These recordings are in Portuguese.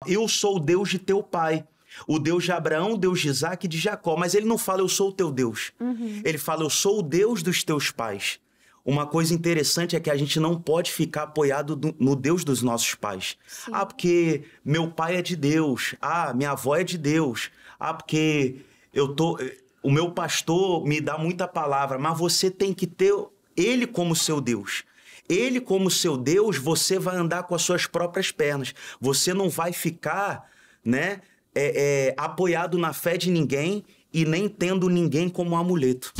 eu sou o Deus de teu pai. O Deus de Abraão, o Deus de Isaac e de Jacó. Mas ele não fala, eu sou o teu Deus. Ele fala, eu sou o Deus dos teus pais. Uma coisa interessante é que a gente não pode ficar apoiado no Deus dos nossos pais. Sim. Ah, porque meu pai é de Deus. Ah, minha avó é de Deus. Ah, porque o meu pastor me dá muita palavra. Mas você tem que ter ele como seu Deus. Ele como seu Deus, você vai andar com as suas próprias pernas. Você não vai ficar, né, apoiado na fé de ninguém e nem tendo ninguém como um amuleto.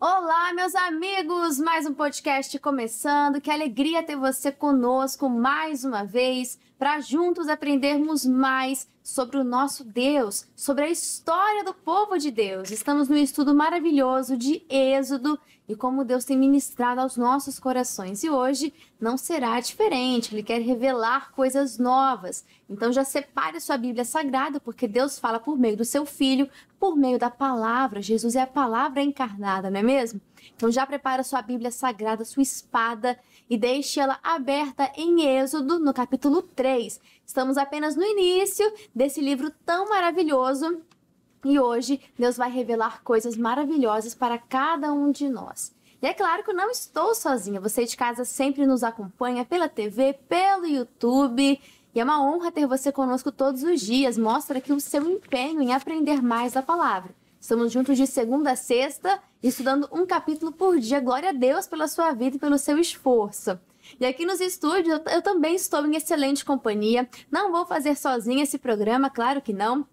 Olá, meus amigos! Mais um podcast começando. Que alegria ter você conosco mais uma vez para juntos aprendermos mais sobre o nosso Deus, sobre a história do povo de Deus. Estamos num estudo maravilhoso de Êxodo e como Deus tem ministrado aos nossos corações. E hoje não será diferente, Ele quer revelar coisas novas. Então já separe a sua Bíblia Sagrada, porque Deus fala por meio do seu Filho, por meio da palavra. Jesus é a palavra encarnada, não é mesmo? Então já prepara a sua Bíblia Sagrada, sua espada, e deixe ela aberta em Êxodo, no capítulo 3. Estamos apenas no início desse livro tão maravilhoso e hoje Deus vai revelar coisas maravilhosas para cada um de nós. E é claro que eu não estou sozinha, você de casa sempre nos acompanha pela TV, pelo YouTube, e é uma honra ter você conosco todos os dias, mostra aqui o seu empenho em aprender mais da palavra. Estamos juntos de segunda a sexta, estudando um capítulo por dia. Glória a Deus pela sua vida e pelo seu esforço. E aqui nos estúdios eu também estou em excelente companhia. Não vou fazer sozinha esse programa, claro que não.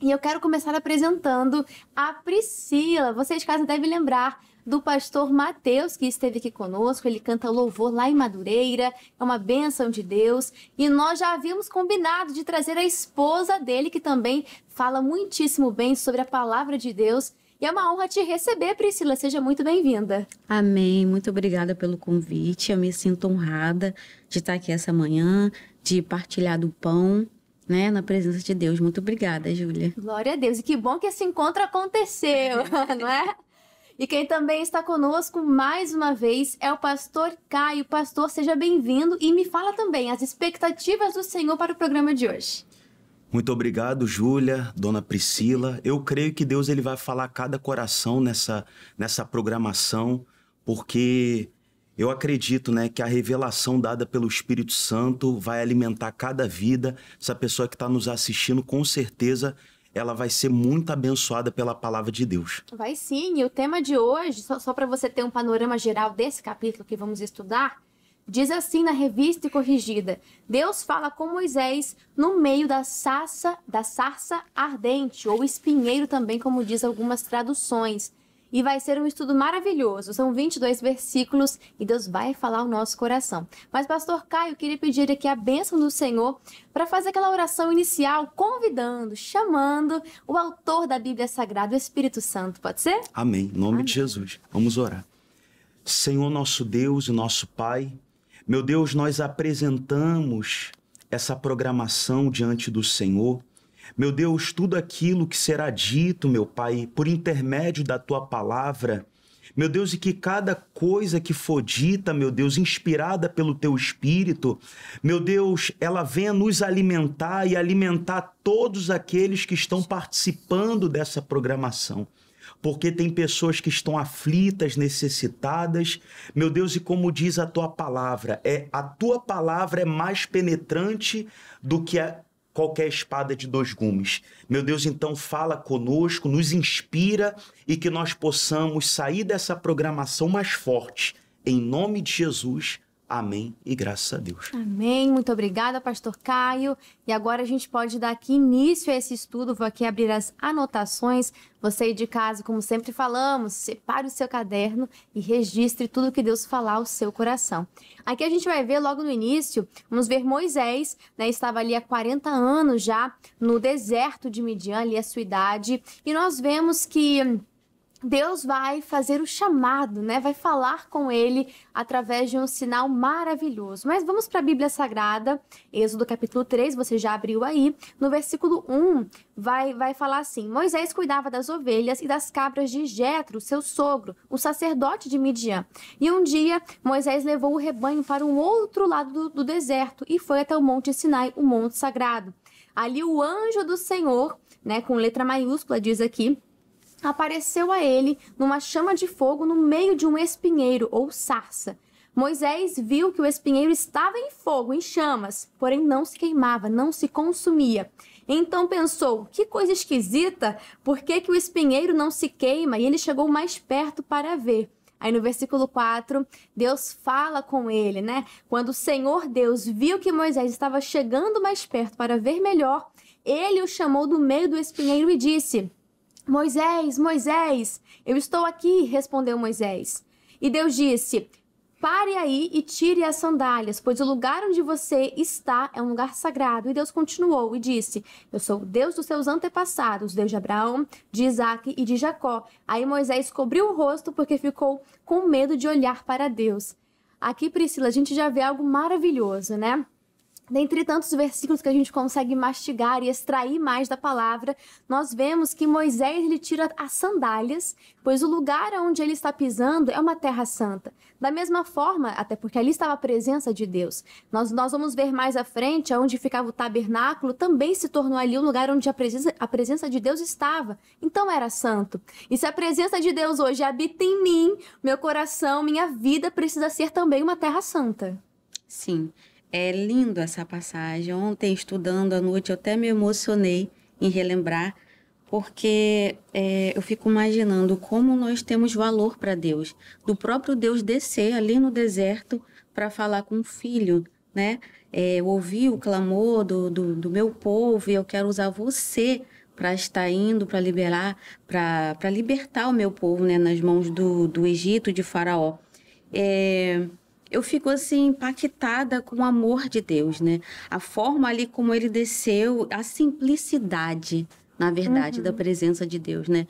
E eu quero começar apresentando a Priscila. Você de casa deve lembrar do pastor Mateus, que esteve aqui conosco. Ele canta louvor lá em Madureira, é uma bênção de Deus. E nós já havíamos combinado de trazer a esposa dele, que também fala muitíssimo bem sobre a palavra de Deus. E é uma honra te receber, Priscila. Seja muito bem-vinda. Amém. Muito obrigada pelo convite. Eu me sinto honrada de estar aqui essa manhã, de partilhar do pão, né, na presença de Deus. Muito obrigada, Júlia. Glória a Deus. E que bom que esse encontro aconteceu, não é? E quem também está conosco mais uma vez é o pastor Caio. Pastor, seja bem-vindo e me fala também as expectativas do Senhor para o programa de hoje. Muito obrigado, Júlia, dona Priscila. Eu creio que Deus ele vai falar a cada coração nessa programação, porque eu acredito, né, que a revelação dada pelo Espírito Santo vai alimentar cada vida. Essa pessoa que está nos assistindo, com certeza, ela vai ser muito abençoada pela palavra de Deus. Vai sim, e o tema de hoje, só para você ter um panorama geral desse capítulo que vamos estudar, diz assim na Revista e Corrigida: Deus fala com Moisés no meio da sarça ardente, ou espinheiro também, como diz algumas traduções. E vai ser um estudo maravilhoso. São 22 versículos e Deus vai falar ao nosso coração. Mas, pastor Caio, eu queria pedir aqui a bênção do Senhor para fazer aquela oração inicial, convidando, chamando o autor da Bíblia Sagrada, o Espírito Santo. Pode ser? Amém. Em nome de Jesus. Vamos orar. Senhor, nosso Deus e nosso Pai, meu Deus, nós apresentamos essa programação diante do Senhor. Meu Deus, tudo aquilo que será dito, meu Pai, por intermédio da Tua palavra, meu Deus, e que cada coisa que for dita, meu Deus, inspirada pelo Teu Espírito, meu Deus, ela venha nos alimentar e alimentar todos aqueles que estão participando dessa programação. Porque tem pessoas que estão aflitas, necessitadas, meu Deus, e como diz a Tua palavra, a Tua palavra é mais penetrante do que qualquer espada de 2 gumes. Meu Deus, então fala conosco, nos inspira e que nós possamos sair dessa programação mais forte. Em nome de Jesus, amém e graças a Deus. Amém, muito obrigada, pastor Caio. E agora a gente pode dar aqui início a esse estudo. Vou aqui abrir as anotações. Você aí de casa, como sempre falamos, separe o seu caderno e registre tudo que Deus falar ao seu coração. Aqui a gente vai ver logo no início, vamos ver Moisés, né, estava ali há 40 anos já no deserto de Midian, ali a sua idade, e nós vemos que Deus vai fazer o chamado, né? Vai falar com ele através de um sinal maravilhoso. Mas vamos para a Bíblia Sagrada, Êxodo capítulo 3, você já abriu aí. No versículo 1, vai falar assim: Moisés cuidava das ovelhas e das cabras de Jetro, seu sogro, o sacerdote de Midian. E um dia, Moisés levou o rebanho para um outro lado do deserto e foi até o Monte Sinai, o Monte Sagrado. Ali o anjo do Senhor, né, com letra maiúscula, diz aqui, apareceu a ele numa chama de fogo no meio de um espinheiro ou sarça. Moisés viu que o espinheiro estava em fogo, em chamas, porém não se queimava, não se consumia. Então pensou, que coisa esquisita, por que o espinheiro não se queima? E ele chegou mais perto para ver. Aí no versículo 4, Deus fala com ele, né? Quando o Senhor Deus viu que Moisés estava chegando mais perto para ver melhor, ele o chamou do meio do espinheiro e disse: Moisés, Moisés, eu estou aqui, respondeu Moisés. E Deus disse: pare aí e tire as sandálias, pois o lugar onde você está é um lugar sagrado. E Deus continuou e disse: eu sou o Deus dos seus antepassados, Deus de Abraão, de Isaque e de Jacó. Aí Moisés cobriu o rosto porque ficou com medo de olhar para Deus. Aqui, Priscila, a gente já vê algo maravilhoso, né? Dentre tantos versículos que a gente consegue mastigar e extrair mais da palavra, nós vemos que Moisés ele tira as sandálias, pois o lugar onde ele está pisando é uma terra santa. Da mesma forma, até porque ali estava a presença de Deus. Nós vamos ver mais à frente, onde ficava o tabernáculo, também se tornou ali o lugar onde a presença de Deus estava. Então era santo. E se a presença de Deus hoje habita em mim, meu coração, minha vida precisa ser também uma terra santa. Sim. É lindo essa passagem. Ontem, estudando à noite, eu até me emocionei em relembrar, porque eu fico imaginando como nós temos valor para Deus. Do próprio Deus descer ali no deserto para falar com o filho, né? Eu ouvi o clamor do meu povo e eu quero usar você para estar indo, para libertar o meu povo, né, nas mãos do Egito, de Faraó. Eu fico assim impactada com o amor de Deus, né? A forma ali como ele desceu, a simplicidade, na verdade, da presença de Deus, né?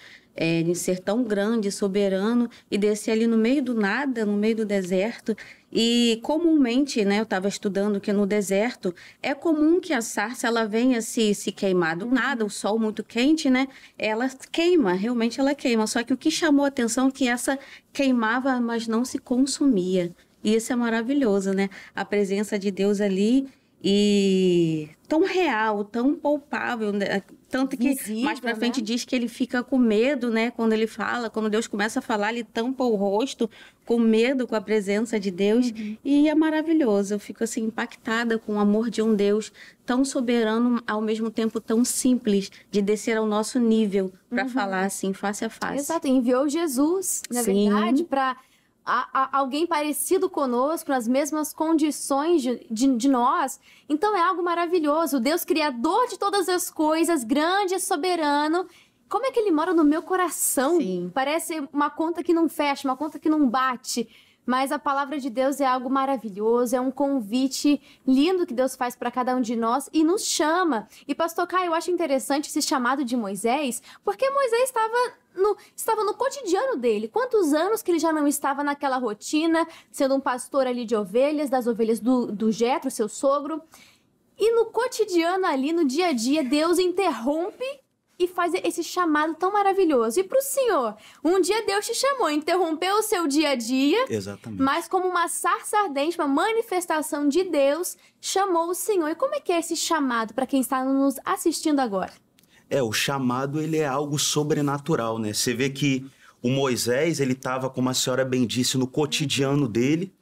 De ser tão grande, soberano e descer ali no meio do nada, no meio do deserto. E comumente, né? Eu estava estudando que no deserto é comum que a sarça ela venha se queimar do nada, o sol muito quente, né? Ela queima, realmente ela queima. Só que o que chamou a atenção é que essa queimava, mas não se consumia. E isso é maravilhoso, né? A presença de Deus ali e tão real, tão palpável, né? Tanto que visível, mais pra frente, né, diz que ele fica com medo, né? Quando ele fala, quando Deus começa a falar, ele tampa o rosto com medo com a presença de Deus. E é maravilhoso. Eu fico assim impactada com o amor de um Deus tão soberano, ao mesmo tempo tão simples, de descer ao nosso nível para falar assim, face a face. Exato, enviou Jesus, na verdade, para alguém parecido conosco, nas mesmas condições de nós. Então é algo maravilhoso. Deus criador de todas as coisas, grande e soberano. Como é que ele mora no meu coração? Sim. Parece uma conta que não fecha, uma conta que não bate. Mas a palavra de Deus é algo maravilhoso, é um convite lindo que Deus faz para cada um de nós e nos chama. E pastor Caio, eu acho interessante esse chamado de Moisés, porque Moisés estava no cotidiano dele. Quantos anos que ele já não estava naquela rotina, sendo um pastor ali de ovelhas, das ovelhas do Jetro, seu sogro. E no cotidiano ali, no dia a dia, Deus interrompe e faz esse chamado tão maravilhoso. E para o senhor, um dia Deus te chamou, interrompeu o seu dia a dia. Exatamente. Mas como uma sarça ardente, uma manifestação de Deus, chamou o senhor. E como é que é esse chamado para quem está nos assistindo agora? O chamado, ele é algo sobrenatural, né? Você vê que o Moisés, ele estava, como a senhora bem disse, no cotidiano dele,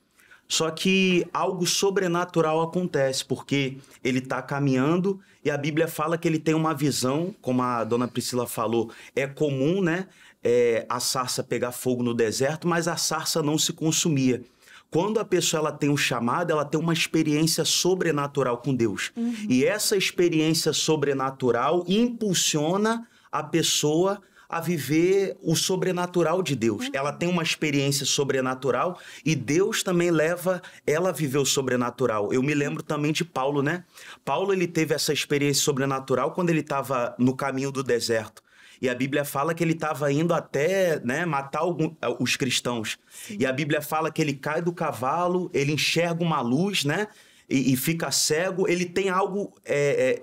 só que algo sobrenatural acontece, porque ele está caminhando e a Bíblia fala que ele tem uma visão, como a dona Priscila falou, é comum, né? A sarça pegar fogo no deserto, mas a sarça não se consumia. Quando a pessoa ela tem um chamado, ela tem uma experiência sobrenatural com Deus. E essa experiência sobrenatural impulsiona a pessoa a viver o sobrenatural de Deus. Ela tem uma experiência sobrenatural e Deus também leva ela a viver o sobrenatural. Eu me lembro também de Paulo, né? Paulo, ele teve essa experiência sobrenatural quando ele estava no caminho do deserto. E a Bíblia fala que ele estava indo até, né, matar os cristãos. Sim. E a Bíblia fala que ele cai do cavalo, ele enxerga uma luz, né? E fica cego, ele tem algo,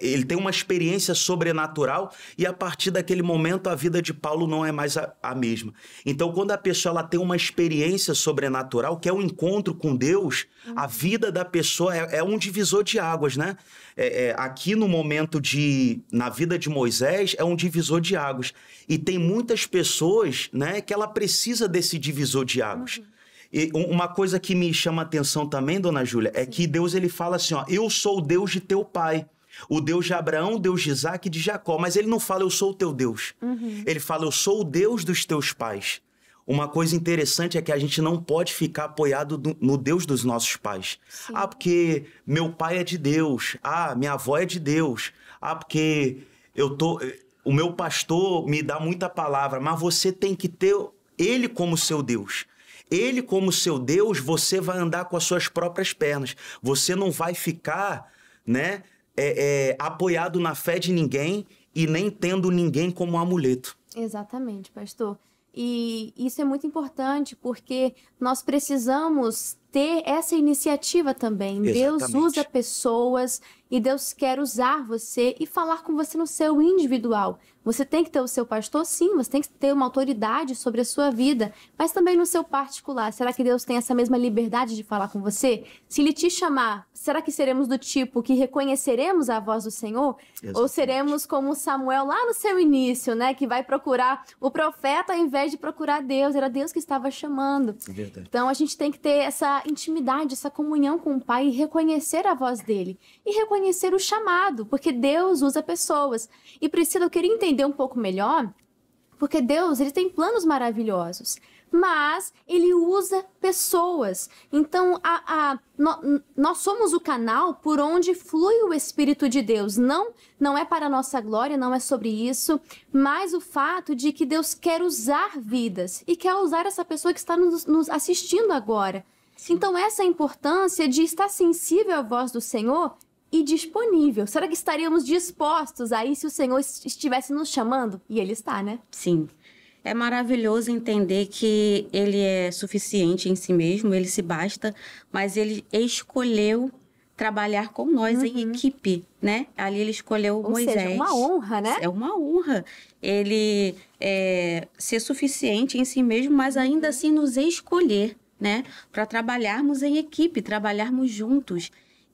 ele tem uma experiência sobrenatural e a partir daquele momento a vida de Paulo não é mais a mesma. Então, quando a pessoa ela tem uma experiência sobrenatural, que é um encontro com Deus, a vida da pessoa é um divisor de águas, né? Aqui no momento na vida de Moisés, é um divisor de águas. E tem muitas pessoas, né, que ela precisa desse divisor de águas. E uma coisa que me chama a atenção também, dona Júlia, é que Deus ele fala assim, ó, eu sou o Deus de teu pai, o Deus de Abraão, o Deus de Isaac e de Jacó, mas ele não fala eu sou o teu Deus, ele fala eu sou o Deus dos teus pais. Uma coisa interessante é que a gente não pode ficar apoiado no Deus dos nossos pais. Sim. Ah, porque meu pai é de Deus, minha avó é de Deus, porque o meu pastor me dá muita palavra, mas você tem que ter ele como seu Deus. Ele, como seu Deus, você vai andar com as suas próprias pernas. Você não vai ficar, né, apoiado na fé de ninguém e nem tendo ninguém como um amuleto. Exatamente, pastor. E isso é muito importante porque nós precisamos ter essa iniciativa também. Exatamente. Deus usa pessoas e Deus quer usar você e falar com você no seu individual. Você tem que ter o seu pastor, sim, você tem que ter uma autoridade sobre a sua vida, mas também no seu particular. Será que Deus tem essa mesma liberdade de falar com você? Se Ele te chamar, será que seremos do tipo que reconheceremos a voz do Senhor? Exatamente. Ou seremos como Samuel lá no seu início, né? Que vai procurar o profeta ao invés de procurar Deus. Era Deus que estava chamando. Verdade. Então a gente tem que ter essa intimidade, essa comunhão com o Pai e reconhecer a voz dele. E reconhecer o chamado, porque Deus usa pessoas. E Priscila, eu queria entender um pouco melhor, porque Deus ele tem planos maravilhosos, mas ele usa pessoas. Então, nós somos o canal por onde flui o Espírito de Deus. Não é para a nossa glória, não é sobre isso, mas o fato de que Deus quer usar vidas e quer usar essa pessoa que está nos assistindo agora. Sim. Então, essa é a importância de estar sensível à voz do Senhor e disponível. Será que estaríamos dispostos aí se o Senhor estivesse nos chamando? E Ele está, né? Sim. É maravilhoso entender que Ele é suficiente em si mesmo, Ele se basta, mas Ele escolheu trabalhar com nós em equipe, né? Ali Ele escolheu Moisés. Ou seja, uma honra, né? É uma honra. Ele ser suficiente em si mesmo, mas ainda assim nos escolher, né? Para trabalharmos em equipe, trabalharmos juntos.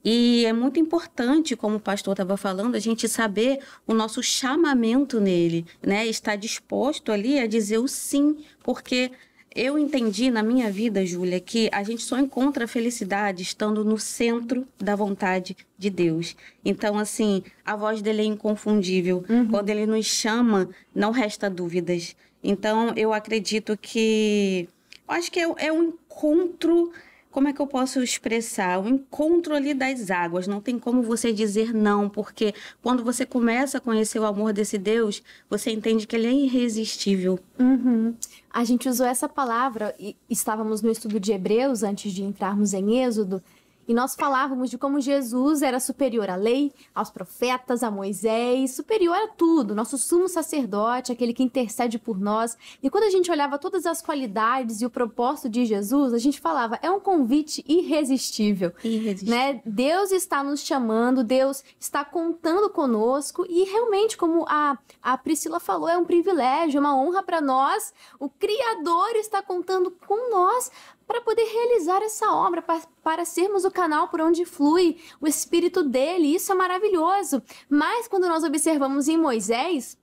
E é muito importante, como o pastor estava falando, a gente saber o nosso chamamento nele, né? Estar disposto ali a dizer o sim, porque eu entendi na minha vida, Júlia, que a gente só encontra felicidade estando no centro da vontade de Deus. Então, assim, a voz dele é inconfundível. Quando ele nos chama, não resta dúvidas. Então, eu acredito que... acho que é um encontro... Como é que eu posso expressar? O encontro ali das águas. Não tem como você dizer não, porque quando você começa a conhecer o amor desse Deus, você entende que ele é irresistível. A gente usou essa palavra, e estávamos no estudo de Hebreus, antes de entrarmos em Êxodo, e nós falávamos de como Jesus era superior à lei, aos profetas, a Moisés, superior a tudo, nosso sumo sacerdote, aquele que intercede por nós. E quando a gente olhava todas as qualidades e o propósito de Jesus, a gente falava, é um convite irresistível. Né? Deus está nos chamando, Deus está contando conosco e realmente, como a Priscila falou, é um privilégio, é uma honra para nós. O Criador está contando com nós para poder realizar essa obra, para sermos o canal por onde flui o Espírito dele. Isso é maravilhoso. Mas quando nós observamos em Moisés,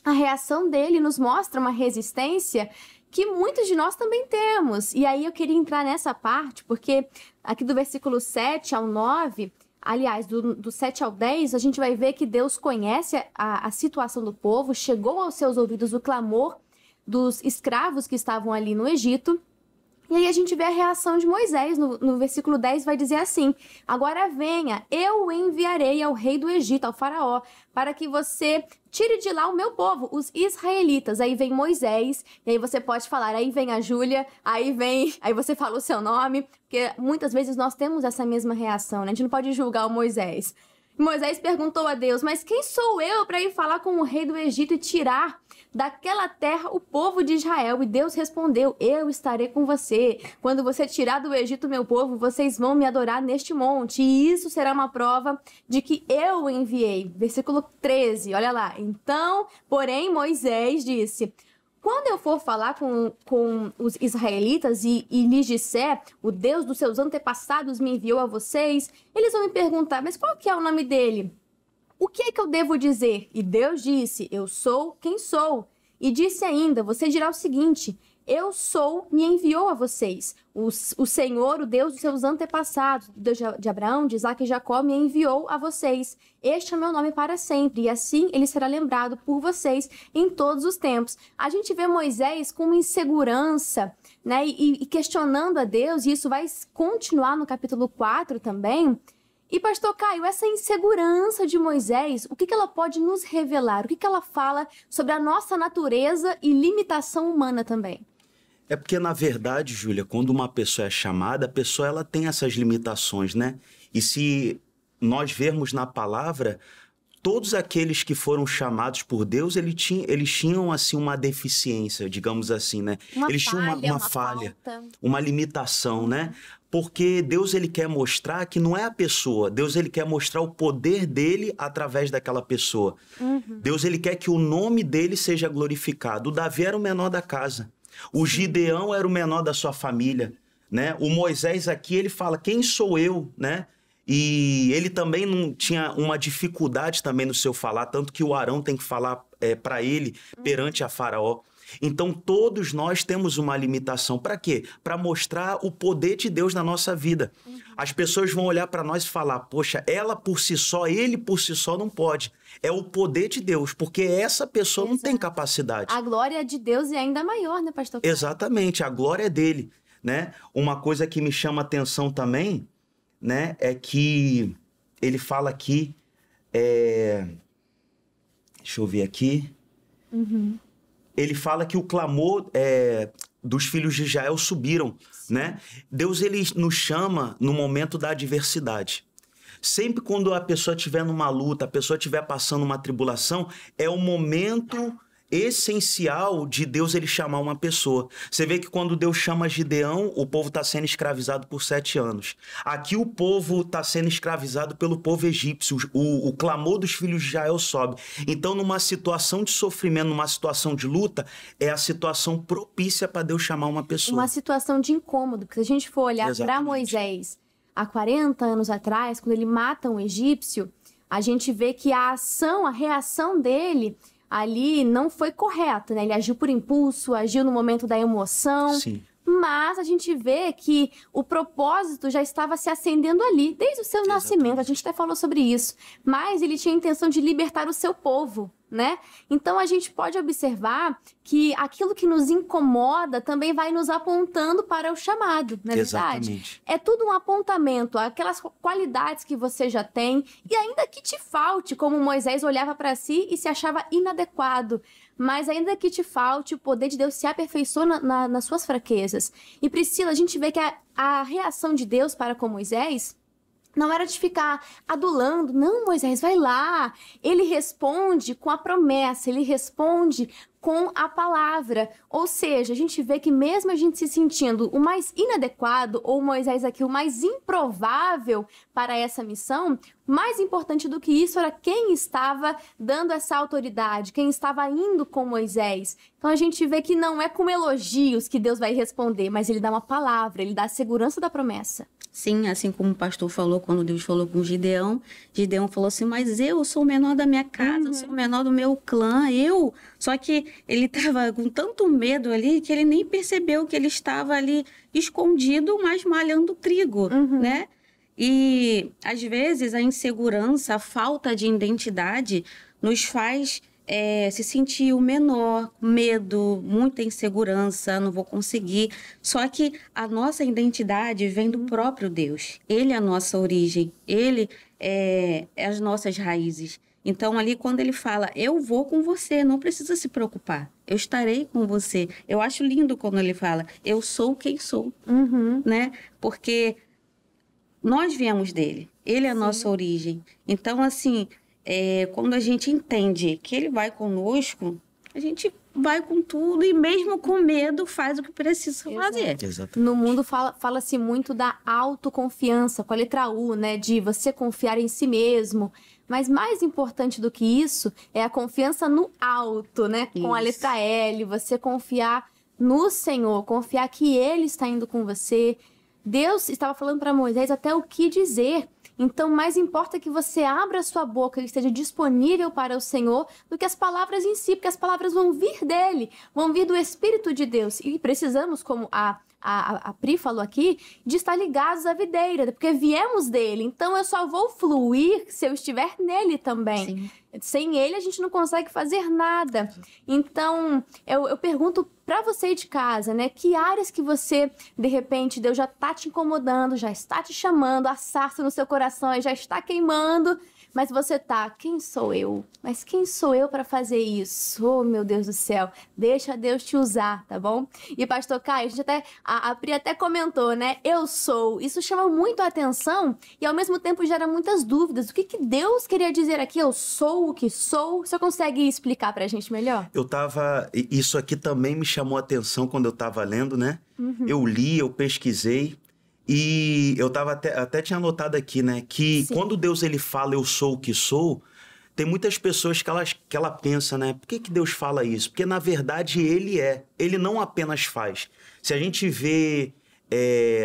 a reação dele nos mostra uma resistência que muitos de nós também temos. E aí eu queria entrar nessa parte, porque aqui do versículo 7 ao 9... Aliás, do 7 ao 10, a gente vai ver que Deus conhece a situação do povo, chegou aos seus ouvidos o clamor dos escravos que estavam ali no Egito. E aí a gente vê a reação de Moisés, no versículo 10 vai dizer assim, agora venha, eu o enviarei ao rei do Egito, ao faraó, para que você tire de lá o meu povo, os israelitas. Aí vem Moisés, e aí você pode falar, aí vem a Júlia, aí você fala o seu nome, porque muitas vezes nós temos essa mesma reação, né? A gente não pode julgar o Moisés. Moisés perguntou a Deus, mas quem sou eu para ir falar com o rei do Egito e tirar daquela terra o povo de Israel? E Deus respondeu, eu estarei com você. Quando você tirar do Egito meu povo, vocês vão me adorar neste monte. E isso será uma prova de que eu o enviei. Versículo 13, olha lá. Então, porém, Moisés disse... Quando eu for falar com os israelitas e lhes disser, o Deus dos seus antepassados me enviou a vocês, eles vão me perguntar, mas qual que é o nome dele? O que é que eu devo dizer? E Deus disse, eu sou quem sou. E disse ainda, você dirá o seguinte, eu sou, me enviou a vocês. O Senhor, o Deus dos seus antepassados, o Deus de Abraão, de Isaac e Jacó, me enviou a vocês. Este é o meu nome para sempre, e assim ele será lembrado por vocês em todos os tempos. A gente vê Moisés com uma insegurança, né, e questionando a Deus, e isso vai continuar no capítulo 4 também. E, pastor Caio, essa insegurança de Moisés, o que ela pode nos revelar? O que ela fala sobre a nossa natureza e limitação humana também? É porque, na verdade, Júlia, quando uma pessoa é chamada, a pessoa ela tem essas limitações, né? E se nós vermos na palavra, todos aqueles que foram chamados por Deus, eles tinham, assim, uma deficiência, digamos assim, né? Eles tinham uma falha, uma limitação, né? Porque Deus, ele quer mostrar que não é a pessoa. Deus, ele quer mostrar o poder dele através daquela pessoa. Deus, ele quer que o nome dele seja glorificado. O Davi era o menor da casa. O Gideão era o menor da sua família, né? O Moisés aqui, ele fala, quem sou eu, né? E ele também não tinha uma dificuldade também no seu falar, tanto que o Arão tem que falar para ele perante a Faraó. Então, todos nós temos uma limitação. Para quê? Para mostrar o poder de Deus na nossa vida. As pessoas vão olhar para nós e falar, poxa, ela por si só, ele por si só não pode. É o poder de Deus, porque essa pessoa não tem capacidade. A glória de Deus é ainda maior, né, pastor? Exatamente, a glória é dele, né? Uma coisa que me chama atenção também, né, é que ele fala aqui, deixa eu ver aqui, ele fala que o clamor dos filhos de Israel subiram, né? Deus, ele nos chama no momento da adversidade. Sempre quando a pessoa estiver numa luta, a pessoa estiver passando uma tribulação, é o momento essencial de Deus ele chamar uma pessoa. Você vê que quando Deus chama Gideão, o povo está sendo escravizado por 7 anos. Aqui o povo está sendo escravizado pelo povo egípcio. O clamor dos filhos de Israel sobe. Então, numa situação de sofrimento, numa situação de luta, é a situação propícia para Deus chamar uma pessoa. Uma situação de incômodo, porque se a gente for olhar para Moisés há 40 anos atrás, quando ele mata um egípcio, a gente vê que a reação dele ali não foi correta, né? Ele agiu por impulso, agiu no momento da emoção. Sim. Mas a gente vê que o propósito já estava se acendendo ali, desde o seu nascimento. A gente até falou sobre isso. Mas ele tinha a intenção de libertar o seu povo, né? Então a gente pode observar que aquilo que nos incomoda também vai nos apontando para o chamado, não é verdade? É tudo um apontamento, aquelas qualidades que você já tem, e ainda que te falte, como Moisés olhava para si e se achava inadequado, mas ainda que te falte, o poder de Deus se aperfeiçoa nas suas fraquezas. E Priscila, a gente vê que a reação de Deus para com Moisés não era de ficar adulando. Não, Moisés, vai lá. Ele responde com a promessa, ele responde com a palavra. Ou seja, a gente vê que mesmo a gente se sentindo o mais inadequado, ou Moisés aqui o mais improvável para essa missão, mais importante do que isso era quem estava dando essa autoridade, quem estava indo com Moisés. Então a gente vê que não é com elogios que Deus vai responder, mas ele dá uma palavra, ele dá a segurança da promessa. Sim, assim como o pastor falou, quando Deus falou com Gideão, Gideão falou assim, mas eu sou o menor da minha casa, eu sou o menor do meu clã, Só que ele estava com tanto medo ali que ele nem percebeu que ele estava ali escondido, mas malhando trigo, né? E, às vezes, a insegurança, a falta de identidade nos faz se sentir o menor, medo, muita insegurança, não vou conseguir. Só que a nossa identidade vem do próprio Deus. Ele é a nossa origem, ele é as nossas raízes. Então, ali, quando ele fala, eu vou com você, não precisa se preocupar, eu estarei com você. Eu acho lindo quando ele fala, eu sou quem sou, né? Porque nós viemos dele. Ele é a nossa origem. Então, assim, quando a gente entende que ele vai conosco, a gente vai com tudo e mesmo com medo faz o que precisa fazer. Exato. No mundo fala-se muito da autoconfiança, com a letra U, né? De você confiar em si mesmo. Mas mais importante do que isso é a confiança no alto, né? Com a letra L, você confiar no Senhor, confiar que Ele está indo com você. Deus estava falando para Moisés até o que dizer. Então, mais importa que você abra a sua boca e esteja disponível para o Senhor do que as palavras em si, porque as palavras vão vir dele, vão vir do Espírito de Deus. E precisamos, como a Pri falou aqui, de estar ligados à videira, porque viemos dele. Então, eu só vou fluir se eu estiver nele também. Sim. Sem ele, a gente não consegue fazer nada. Então, eu pergunto para você de casa, né? Que áreas que você, de repente, Deus já está te incomodando, já está te chamando, a sarça no seu coração e já está queimando, mas você tá, quem sou eu? Mas quem sou eu para fazer isso? Oh, meu Deus do céu, deixa Deus te usar, tá bom? E pastor Caio, a Pri até comentou, né? Eu sou. Isso chama muito a atenção e ao mesmo tempo gera muitas dúvidas. O que Deus queria dizer aqui? Eu sou o que sou? Você consegue explicar pra gente melhor? Isso aqui também me chamou a atenção quando eu tava lendo, né? Eu li, eu pesquisei. E eu até tinha anotado aqui, né? Que quando Deus ele fala eu sou o que sou, tem muitas pessoas que ela pensa, né? Por que Deus fala isso? Porque na verdade ele é. Ele não apenas faz. Se a gente vê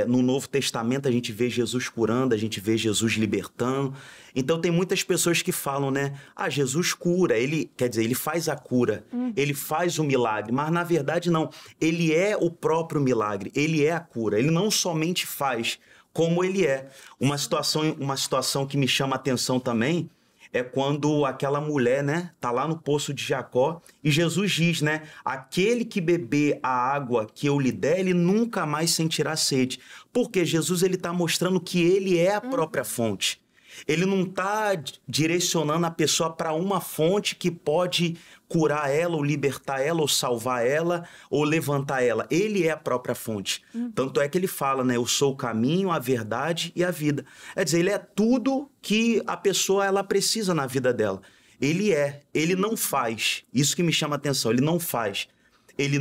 no Novo Testamento, a gente vê Jesus curando, a gente vê Jesus libertando. Então tem muitas pessoas que falam, né? Ah, Jesus cura, quer dizer, ele faz a cura, ele faz o milagre, mas na verdade não. Ele é o próprio milagre, ele é a cura, ele não somente faz como ele é. Uma situação que me chama a atenção também é quando aquela mulher, né, tá lá no poço de Jacó e Jesus diz, né, aquele que beber a água que eu lhe der, ele nunca mais sentirá sede. Porque Jesus, ele tá mostrando que ele é a própria fonte. Ele não tá direcionando a pessoa para uma fonte que pode curar ela, ou libertar ela, ou salvar ela, ou levantar ela. Ele é a própria fonte. Tanto é que ele fala, né? Eu sou o caminho, a verdade e a vida. É dizer, ele é tudo que a pessoa ela precisa na vida dela. Ele não faz. Isso que me chama a atenção, ele não faz. Ele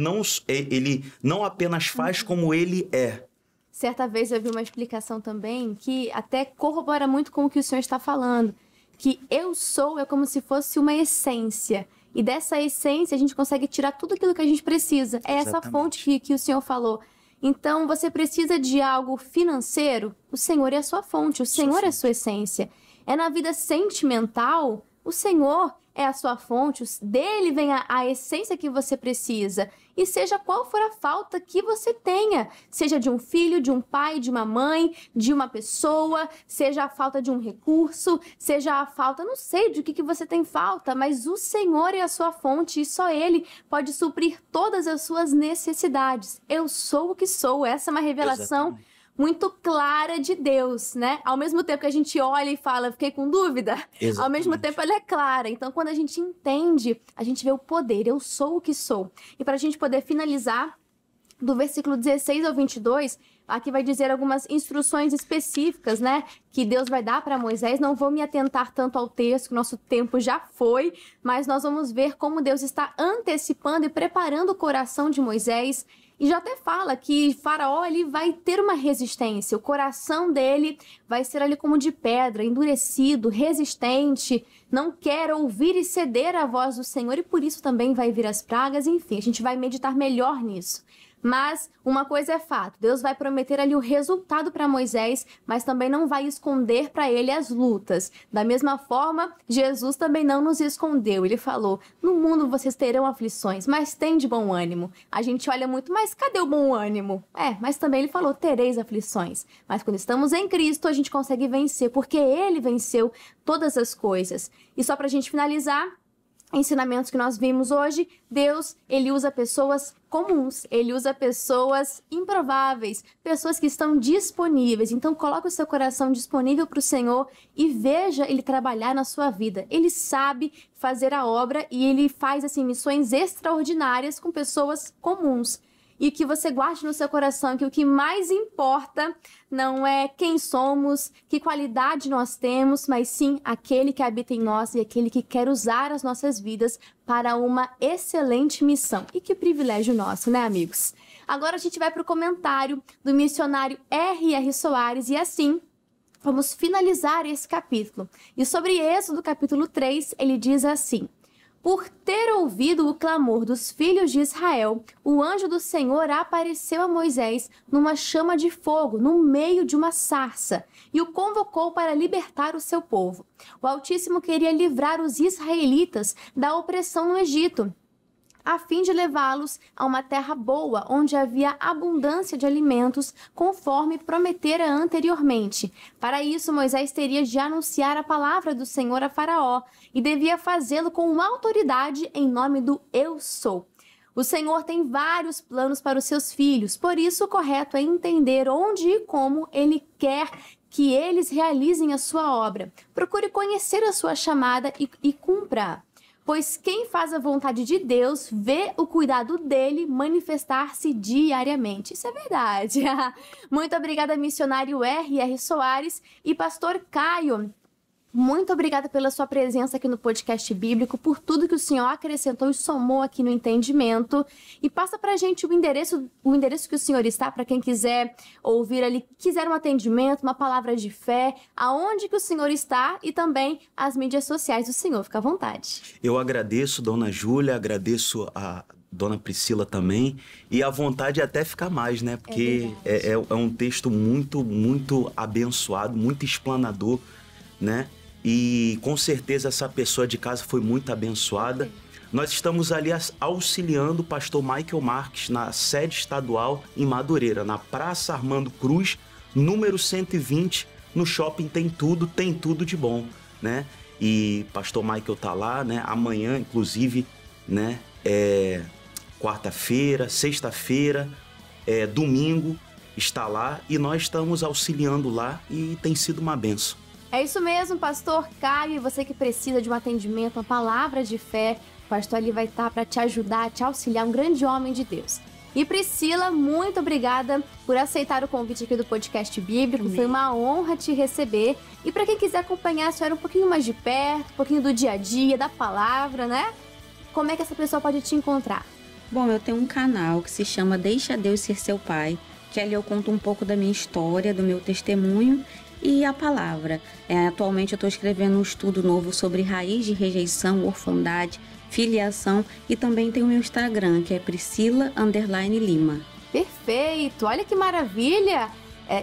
não apenas faz como ele é. Certa vez eu vi uma explicação também que até corrobora muito com o que o senhor está falando. Que eu sou é como se fosse uma essência. E dessa essência a gente consegue tirar tudo aquilo que a gente precisa. É essa fonte que o senhor falou. Então, você precisa de algo financeiro? O Senhor é a sua fonte, o Senhor é a sua essência. É na vida sentimental, o Senhor é a sua fonte, dele vem a essência que você precisa. E seja qual for a falta que você tenha, seja de um filho, de um pai, de uma mãe, de uma pessoa, seja a falta de um recurso, seja a falta, não sei de que você tem falta, mas o Senhor é a sua fonte e só Ele pode suprir todas as suas necessidades. Eu sou o que sou, essa é uma revelação muito clara de Deus, né? Ao mesmo tempo que a gente olha e fala, fiquei com dúvida, ao mesmo tempo ela é clara. Então, quando a gente entende, a gente vê o poder, eu sou o que sou. E para a gente poder finalizar, do versículo 16 ao 22, aqui vai dizer algumas instruções específicas, né? Que Deus vai dar para Moisés. Não vou me atentar tanto ao texto, que nosso tempo já foi, mas nós vamos ver como Deus está antecipando e preparando o coração de Moisés. E já até fala que Faraó ele vai ter uma resistência, o coração dele vai ser ali como de pedra, endurecido, resistente, não quer ouvir e ceder à voz do Senhor e por isso também vai vir as pragas, enfim, a gente vai meditar melhor nisso. Mas uma coisa é fato, Deus vai prometer ali o resultado para Moisés, mas também não vai esconder para ele as lutas. Da mesma forma, Jesus também não nos escondeu. Ele falou, no mundo vocês terão aflições, mas tem de bom ânimo. A gente olha muito, mas cadê o bom ânimo? Mas também ele falou, tereis aflições. Mas quando estamos em Cristo, a gente consegue vencer, porque Ele venceu todas as coisas. E só para a gente finalizar, ensinamentos que nós vimos hoje, Deus, Ele usa pessoas comuns, Ele usa pessoas improváveis, pessoas que estão disponíveis. Então, coloque o seu coração disponível para o Senhor e veja Ele trabalhar na sua vida. Ele sabe fazer a obra e Ele faz, assim, missões extraordinárias com pessoas comuns. e que você guarde no seu coração que o que mais importa não é quem somos, que qualidade nós temos, mas sim aquele que habita em nós e aquele que quer usar as nossas vidas para uma excelente missão. E que privilégio nosso, né, amigos? Agora a gente vai para o comentário do missionário R.R. Soares e assim vamos finalizar esse capítulo. E sobre Êxodo capítulo 3, ele diz assim: por ter ouvido o clamor dos filhos de Israel, o anjo do Senhor apareceu a Moisés numa chama de fogo, no meio de uma sarça, e o convocou para libertar o seu povo. O Altíssimo queria livrar os israelitas da opressão no Egito, a fim de levá-los a uma terra boa, onde havia abundância de alimentos, conforme prometera anteriormente. Para isso, Moisés teria de anunciar a palavra do Senhor a Faraó, e devia fazê-lo com autoridade em nome do Eu Sou. O Senhor tem vários planos para os seus filhos, por isso o correto é entender onde e como Ele quer que eles realizem a sua obra. Procure conhecer a sua chamada e cumpra. Pois quem faz a vontade de Deus vê o cuidado dele manifestar-se diariamente. Isso é verdade. Muito obrigada, missionário R.R. Soares e pastor Caio. Muito obrigada pela sua presença aqui no podcast bíblico, por tudo que o Senhor acrescentou e somou aqui no entendimento. E passa pra gente o endereço que o Senhor está, para quem quiser ouvir ali, quiser um atendimento, uma palavra de fé, aonde que o Senhor está e também as mídias sociais do Senhor. Fica à vontade. Eu agradeço, dona Júlia, agradeço a dona Priscila também, e a vontade até ficar mais, né? Porque é um texto muito, muito abençoado, muito explanador, né? E com certeza essa pessoa de casa foi muito abençoada. Nós estamos ali auxiliando o pastor Michael Marques na sede estadual em Madureira, na Praça Armando Cruz, número 120, no shopping Tem Tudo de Bom, né? E pastor Michael tá lá, né? Amanhã, inclusive, né? Quarta-feira, sexta-feira, domingo, está lá e nós estamos auxiliando lá e tem sido uma bênção. É isso mesmo, pastor Caio, e você que precisa de um atendimento, uma palavra de fé, o pastor ali vai estar para te ajudar, te auxiliar, um grande homem de Deus. E Priscila, muito obrigada por aceitar o convite aqui do podcast bíblico, foi uma honra te receber. E para quem quiser acompanhar a senhora um pouquinho mais de perto, um pouquinho do dia a dia, da palavra, né? Como é que essa pessoa pode te encontrar? Bom, eu tenho um canal que se chama Deixa Deus Ser Seu Pai, que ali eu conto um pouco da minha história, do meu testemunho e a palavra. Atualmente eu estou escrevendo um estudo novo sobre raiz de rejeição, orfandade, filiação e também tem o meu Instagram, que é Priscila_Lima. Perfeito! Olha que maravilha!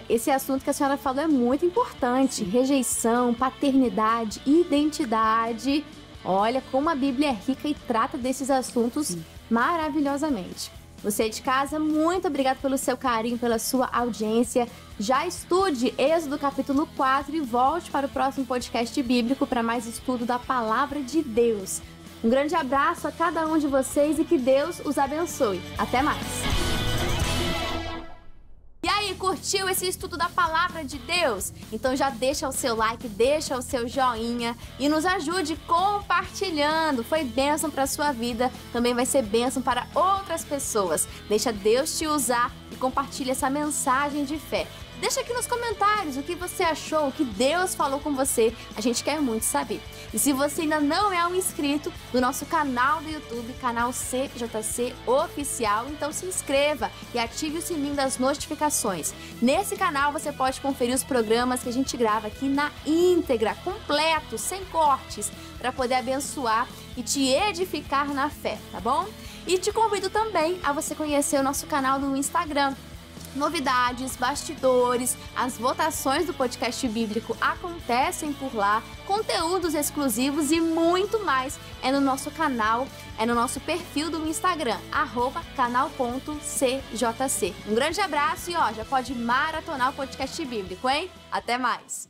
Esse assunto que a senhora falou é muito importante. Rejeição, paternidade, identidade. Olha como a Bíblia é rica e trata desses assuntos maravilhosamente. Você de casa, muito obrigado pelo seu carinho, pela sua audiência. Já estude Êxodo capítulo 4 e volte para o próximo podcast bíblico para mais estudo da Palavra de Deus. Um grande abraço a cada um de vocês e que Deus os abençoe. Até mais! E aí, curtiu esse estudo da Palavra de Deus? Então já deixa o seu like, deixa o seu joinha e nos ajude compartilhando. Foi bênção para a sua vida, também vai ser bênção para outras pessoas. Deixa Deus te usar e compartilha essa mensagem de fé. Deixa aqui nos comentários o que você achou, o que Deus falou com você. A gente quer muito saber. E se você ainda não é um inscrito do nosso canal do YouTube, canal CJC Oficial, então se inscreva e ative o sininho das notificações. Nesse canal você pode conferir os programas que a gente grava aqui na íntegra, completo, sem cortes, para poder abençoar e te edificar na fé, tá bom? E te convido também a você conhecer o nosso canal no Instagram. Novidades, bastidores, as votações do podcast bíblico acontecem por lá, conteúdos exclusivos e muito mais é no nosso canal, é no nosso perfil do Instagram, @canal.cjc. Um grande abraço e já pode maratonar o podcast bíblico, hein? Até mais!